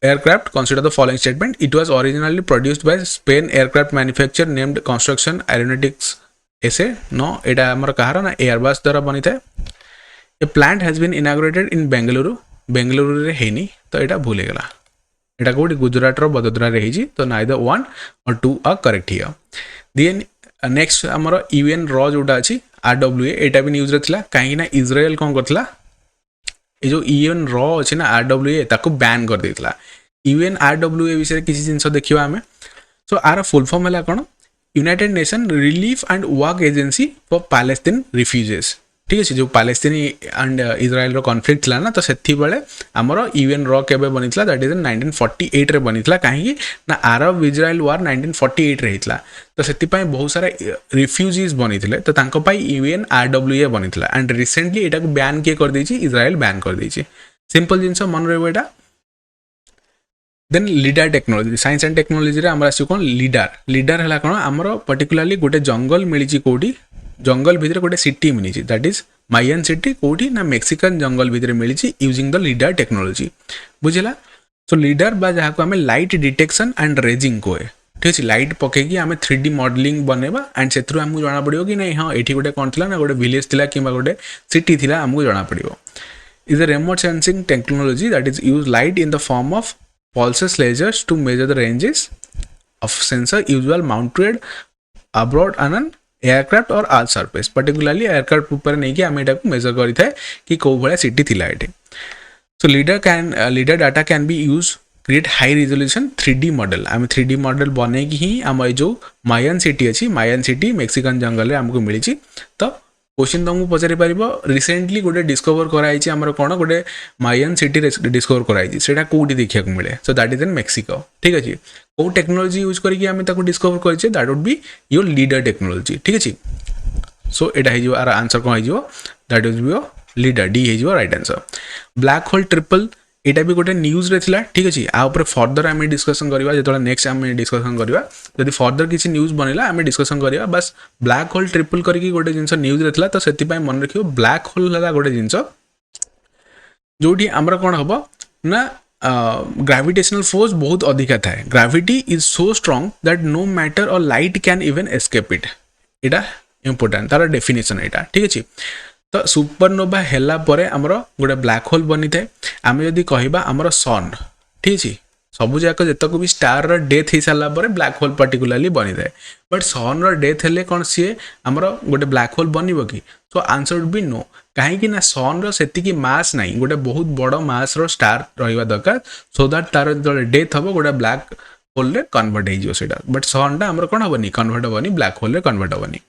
S1: aircraft consider the following statement. It was originally produced by Spain aircraft manufacturer named Construction Aeronautics SA. No, एटा हमर कहार ना एयरबस द्वारा बनी था। A plant has been inaugurated in Bengaluru रे हेनी तो एटा भूले गला एटा कोडी गुजरात रो बदोदरा रे हिजी तो neither 1 or 2 are correct here. Then next आमर यूएन र जोटा अच्छी RWA एटा भी न्यूज रे कहीं इज्राएल कौन करथिला ये जो यूएन र अच्छी ना RWA ताको बैन कर देथिला यूएन RWA विषय किसी जिनस देखिबा हमें सो आर फुल फॉर्म है कौन United nation relief and work agency for Palestine refuses ठीक है जो पैलेस्टाइन एंड इज्राएल कॉन्फ्लिक्ट थी ना तो से आमर यूएन र के बनी दैट इज 1948 रे बनी कहीं ना अरब इज्राएल वार 1948 रे होता तो से बहुत सारा रिफ्यूजीज बनी तो यूएन RWA बनी एंड रिसेंटली यहाँ बैन किए कर देछि इज्राएल बैन कर देछि सिंपल जिनस मन रहा then lidar technology science and technology रे आमर आसो कौन लीडर है कौन आमर पर्टिकुलरली गोटे जंगल मिली कोटी जंगल भितर गोटे सिटी मिली दैट इज मायन सिटी कोटी ना मेक्सिकन जंगल भितर मिली यूजिंग द लीडर टेक्नोलॉजी बुझला सो लीडर बा जहाँ को आम लाइट डिटेक्शन एंड रेजिंग कहे ठीक है लाइट पकईकि आम 3D मॉडलिंग बनवा एंड से आमको जना पड़ो कि नहीं हाँ ये गोटे कौन थी ना गोटे विलेज थी कि गोटे सिटी थी आमको जना पड़ो is a remote sensing technology that is use light in the form of pulses lasers to measure the ranges of sensor usual mounted abroad on an aircraft or earth surface particularly aircraft ऊपर नहीं कि आम एटा को major करी थाए कि को भला सिटी थिला एटे so lidar data can be used create high resolution 3D model आम 3D मॉडल बने कि ही आम जो मायन सिटी अच्छी मायन सिटी मेक्सिकन जंगल में आमको मिली तो क्वेश्चन तुमको पचारि पार रिसेंटली गोटे डिस्कवर कराई आमर कौन गोटे मायन सिटी डिस्कवर कराई से कौटी देखा मिले so that is in Mexico ठीक अच्छे कौ टेक्नोलॉजी यूज करके डिस्कवर करें that would be your lidar technology ठीक अच्छे सो यहाँ आर आंसर कौन हो that is your lidar D हो right answer black hole triple यहाँ भी गोटे न्यूज रे थिला ठीक अच्छे आउपर फर्दर आम डिस्कसन करवा जो नेक्स्ट आम डिस्कसन करवा जब फर्दर किसी न्यूज बनला आम डिस्कसन करवा बस ब्लैक होल ट्रिपल करके गोटे जिनस न्यूज रे थिला तो से मन रखियो ब्लैक होल है गोटे जिनस जोटी आमर कौन हम ना ग्रेविटेशनल फोर्स बहुत अधिका थाए gravity is so strong that no matter or light can even escape it यहाँ इंपोर्टेंट तार डेफिनेशन यहाँ ठीक अच्छे तो सुपरनोवा हैला परे आमर गोटे ब्लैक होल बनी थाए आम जदि कहबा आमर सन ठीक अच्छे सबू जाक जितक भी स्टार डेथ हो सारा पर ब्लैक होल पर्टिकुलरली बनी थाए बट सन डेथ हेले कौन सी आमर गोटे ब्लैक होल बनब कि so answer would be no कहीं सन री मास ना गोटे बहुत बड़ मास स्टार रहा दरकार सो दैट तार जो डेथ हम गोटे ब्लैक होल कन्वर्ट हो बट सनटा आमर कौन हेनी कन्वर्ट हेनी ब्लैक होल कन्वर्ट हेनी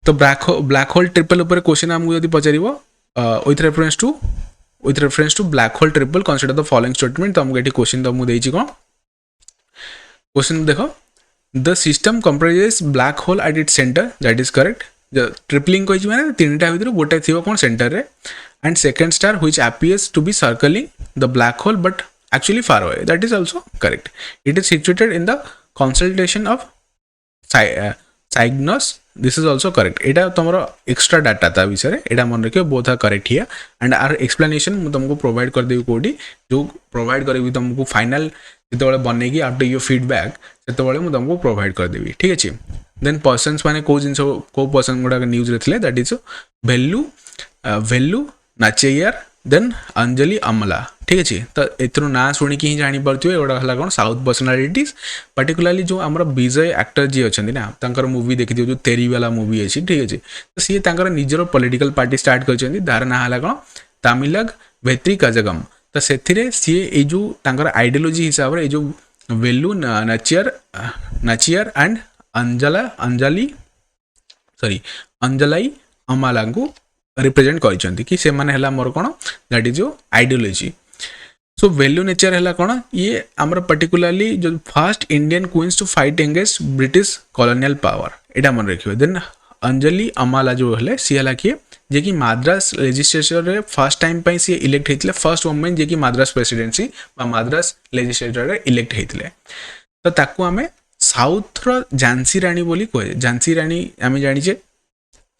S1: तो ब्लैक होल ट्रिपल ऊपर क्वेश्चन आमको यदि पचार with reference to black hole triple consider the following statement तो हमको ये क्वेश्चन तुमको देछि कौन क्वेश्चन देखो the system comprises black hole at its centre that is correct tripling कही मैंने तीन टा भर गोटे थी कौन सेंटर रे and second star which appears to be circling the black hole but actually far away that is also correct it is situated in the constellation of Cygnus this is also correct यहाँ तुम extra data था विषय यहाँ मन रखिए both are correct here and our explanation मुझे तुमको provide करदेवी कौटी जो प्रोवाइड करी तुमको फाइनल जो बनई आफ्टर योर फीडबैक से मुझे तुमको प्रोवाइड करदेवी ठीक अच्छे देन पर्सन्स मैंने कौ जिन कौ पर्सन गुड़ा न्यूज रे दैट इज वेल्लू नाचेयर देन अंजलि अमला ठीक अच्छे तो एथर ना शुणिकी ही जापे एगुड़ा है कौन साउथ पर्सनालीटीज पर्टिकुलरली जो आम विजय एक्टर जी अच्छा ना मूवी देखी जो तेरी वाला मूवी अच्छी ठीक अच्छे तो सी निजर पॉलिटिकल पार्टी स्टार्ट कर ना है कौन तमिलग वेत्री कजगम तो से सी जो आइडियोलॉजी हिसाब से जो वेलू नाचियर एंड अंजलाई अमाला को रिप्रेजेंट कर कि से माने हला मोर कौन दैट इज जो आइडियोलॉजी सो वैल्यू नेचर है कौन ये आमर पर्टिकुलरली जो first Indian queens to fight against British colonial power यहाँ मन रखिए देन अंजलि अमाला जो है सी है किए जे कि माद्रास लेजिस्लेचर रे फर्स्ट टाइम पे सी इलेक्ट होते फर्स्ट वुमेन जे कि माद्रास प्रेसिडेंसी माद्रास लेजिस्लेचर रे इलेक्ट होते तो ताकू आम साउथ रो झांसी रानी बोली कहे झांसी रानी आम जानीचे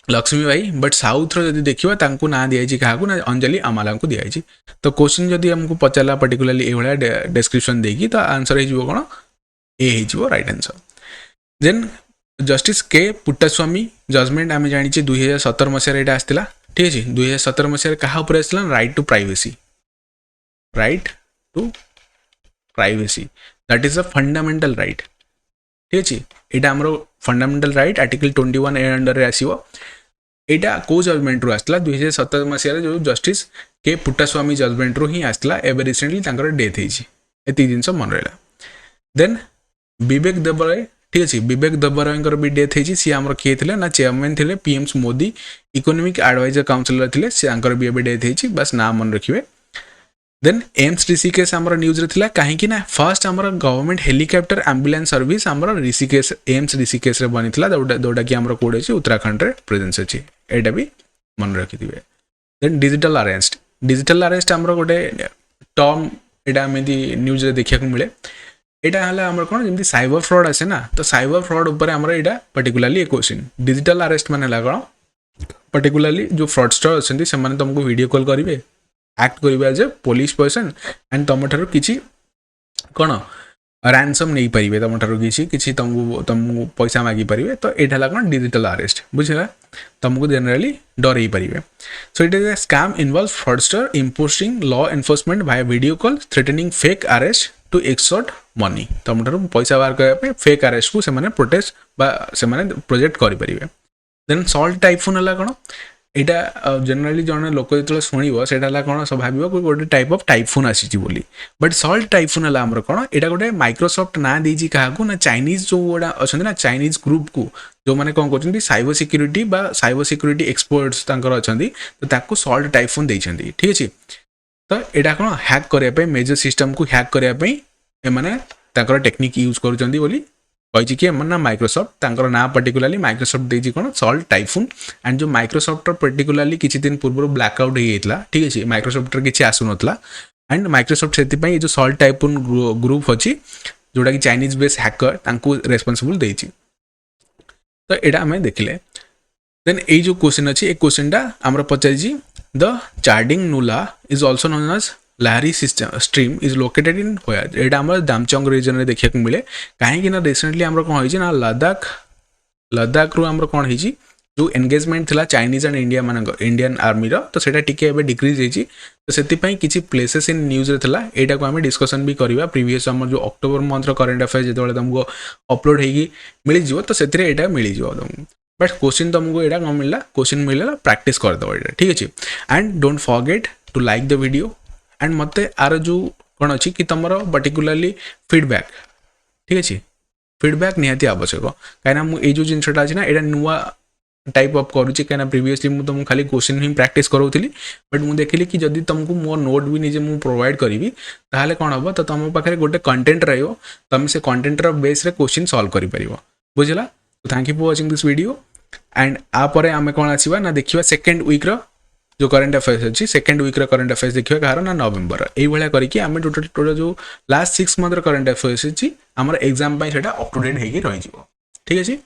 S1: लक्ष्मी बाई बट साउथ रो जदि देखिबा ना दिखाई क्या ना अंजलि अमाला को दिखाई तो क्वेश्चन जदि हमको पचारा पर्टिकुलरली ये डिस्क्रिप्शन देगी तो आंसर हो कौन ए हो राइट आंसर देन जस्टिस के पुट्टास्वामी जजमेंट आम जानीचे 2017 मसीह यहाँ आसाला ठीक अच्छे 2017 मसीह क्या आसाला right to privacy that is a fundamental right ठीक अच्छे यहाँ आम fundamental right article 21A under रे आसीबो एटा को जजमेंट रू आसला 2017 मसिया रे जो जस्टिस के पुट्टास्वामी जजमेंट रू ही आसला एबे रिसेंटली तांकर डेथ हेची एती जिंस मन रहला देन विवेक देबराय ठीक अछि विवेक देबरायंकर भी डेथ हेची सी हमर के थिले ना चेयरमैन थिले PM's Modi economic adviser councillor थिले सी आंकर भी एबे डेथ हेची बस नाम मन रखिबे देन एम्स ऋषिकेश हमर न्यूज रे थिला काहे कि ना फर्स्ट हमर गवर्नमेंट हेलिकॉप्टर एम्बुलेंस सर्विस हमर ऋषिकेश एम्स ऋषिकेश रे बनिथिला दोडा कि हमर कोड अछि उत्तराखंड रे प्रेजेंस अछि एटा भी मन रखिथिबे देन डिजिटल अरेस्ट हमर गोटे टर्म एटा मेदी न्यूज रे देखिया को मिले एटा हला हमर कोन जेमति साइबर फ्रॉड आसे ना तो साइबर फ्रॉड ऊपर हमर एटा पर्टिकुलरली एक क्वेश्चन डिजिटल अरेस्ट माने ला कोन पर्टिकुलरली जो फ्रॉडस्टर अछंती से माने तुमको वीडियो कॉल करिवे एक्ट करिवे as a police person and तुम ठारो किछि कोन रैंसम नहीं परिवे तुम ठारो किछि तुमको पैसा मागी परिवे तो एटा ला कोन डिजिटल अरेस्ट बुझिला तुमको जनरली डर ही परिवे so it is a scam involves fraudster imposing law enforcement by video call threatening fake arrest to extort money तुम ठारो पैसा बाहर करबा पे फेक अरेस्ट को से माने प्रोटेस्ट बा से माने प्रोजेक्ट करि परिवे देन सॉल्ट टाइफून हला कोन एटा जनरली जने लोक जो शुणव से कौन सब भाव गोटे टाइप ऑफ टाइफून आसी बोली बट सॉल्ट टाइफून है आमर कौन एटा गोटे माइक्रोसॉफ्ट ना देजी क्या ना चाइनीज जो गोटा अच्छा ना चाइनीज ग्रुप को जो मैंने कौन कर साइबर सिक्यूरीटी एक्सपर्ट्स अच्छा तो ताको सॉल्ट टाइफून देती ठीक अच्छे तो यहाँ कौन हैक करने मेजर सिस्टम को हैक करने एमाने टेक्निक यूज कर कही कि ना माइक्रोसॉफ्ट ना पर्टिकुलरली माइक्रोसॉफ्ट देजी कौन सॉल्ट टाइफून एंड जो माइक्रोसॉफ्ट पर्टिकुलरली किसी दिन पूर्व ब्लैकआउट होता ठीक अच्छे माइक्रोसॉफ्ट किसी आसुनला एंड माइक्रोसॉफ्ट से जो सॉल्ट टाइफून ग्रुप अच्छी जोटा कि चाइनीज बेस हैकर तांको रेस्पॉन्सिबल देजी तो यहाँ आम देखिले देन ये जो क्वेश्चन अच्छी एक क्वेश्चन आमर पचारि द चार्डिंग नुला इज ऑल्सो नोन एज लाहरी system stream is located in होयर एटा हमर दामचंग रीजन रे देखिया को मिले काहे कि ना रिसेंटली हमर कोन होई ना लद्दाख रो हमर कोन होई जो एंगेजमेंट थिला चाइनीज एंड इंडियन आर्मी रो तो सेटा टिके एबे डिक्रीज होई तो सेति पई किछि प्लेसेस इन न्यूज रे थिला एटा को हमें डिस्कशन भी करबा प्रीवियस हमर जो अक्टोबर मंथ रो करंट अफेयर्स जेतोले तुमको अपलोड हेगी मिली जिवो तो सेतिरे एटा मिली जिवो तुमको बट क्वेश्चन तुमको एटा न मिलला क्वेश्चन मिलला प्रैक्टिस कर दो एटा ठीक अछि and don't forget to like the video and मते आर जो कौन अच्छी कि तुम पर्टिकुलरली फीडबैक ठीक अच्छे फीडबैक निहाती आवश्यक कहीं ये जो जिनसा अच्छी ना यहाँ नुआ टाइप ऑफ करुच्ची कहीं प्रीवियसली मुझे तुमको खाली क्वेश्चन ही प्रैक्टिस करूली बट मुझे देखिली कि जब तुमको मो नोट भी निजे मुझे प्रोवाइड करी ताहले कौन हम तो तुम पाखे गोटे कंटेंट रहियो तुम से कंटेंट बेस रे क्वेश्चन सॉल्व कर पार बुझला तो thank you for watching this video and आपर आम कौन आसवा ना देखा सेकेंड वीक जो करंट अफेयर्स अच्छी सेकेंड वीक करंट अफेयर्स देखिए कहार ना नवेम्बर ये करके आम टोटल जो लास्ट 6 मंथ करंट अफेयर्स अच्छी आम एग्जाम से अप टू डेट हो रही ठीक है।